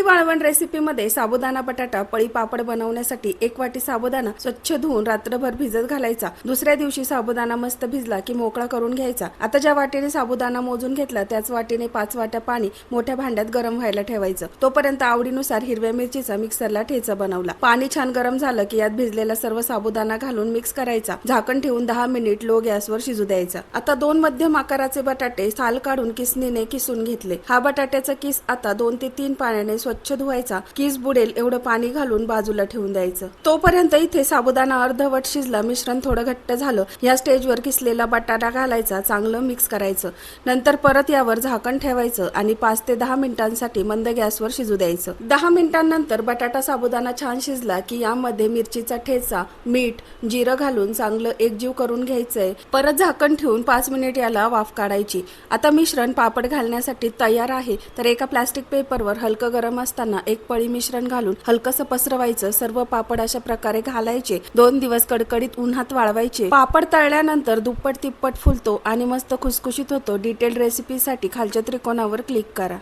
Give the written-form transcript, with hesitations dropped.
पळी वाळवण रेसिपीमध्ये साबुदाणा बटाटा पळी पापड बनवण्यासाठी 1 वाटी साबुदाणा स्वच्छ धुवून रात्रभर भिजत घालायचा। दुसऱ्या दिवशी साबुदाणा मस्त भिजला की मोकळा करून घ्यायचा। आता ज्या वाटीने साबुदाणा मोजून घेतला त्याच वाटीने 5 वाट्या पाणी मोठ्या भांड्यात गरम व्हायला ठेवायचं। तोपर्यंत आवडीनुसार हिरव्या मिरचीचा मिक्सरला ठेचा बनवला। पाणी छान गरम झालं की यात भिजलेला सर्व साबुदाणा घालून मिक्स करायचा। झाकण ठेवून 10 मिनिट लो गॅसवर शिजू द्यायचा। आता 2 मध्यम आकाराचे बटाटे साल काढून किसणीने किसून घेतले। हा बटाट्याचा किस आता 2 ते 3 पाण्याने स्वच्छ धुवायचा। किस बुडेल एवढं पाणी घालून बाजूला ठेवून द्यायचं। तोपर्यंत इथे साबुदाणा अर्धवट शिजला, मिश्रण थोडं घट्ट झालं। या स्टेजवर किसलेला बटाटा घालायचा, चांगलं मिक्स करायचं। नंतर परत यावर झाकण ठेवायचं आणि 5 ते 10 मिनिटांसाठी मंद गॅसवर शिजू द्यायचं। 10 मिनिटांनंतर बटाटा साबुदाणा छान शिजला की यामध्ये मिरचीचा ठेचा, मीठ, जिरं घालून चांगलं एकजीव करून घ्यायचंय। परत झाकण ठेवून 5 मिनिट याला वाफ काढायची। आता मिश्रण पापड घालण्यासाठी तयार आहे। तर एका प्लास्टिक पेपरवर हलकं गरम असताना 1 पळी मिश्रण घालून हलकसं पसरवायचं। सर्व पापड अशा प्रकारे घालायचे। 2 दिवस कडकडीत उन्हात वाळवायचे। पापड तळल्यानंतर दुप्पट तिप्पट फुलतो आणि मस्त खुसखुशीत होतो। डिटेल रेसिपीसाठी खालच्या त्रिकोणावर क्लिक करा।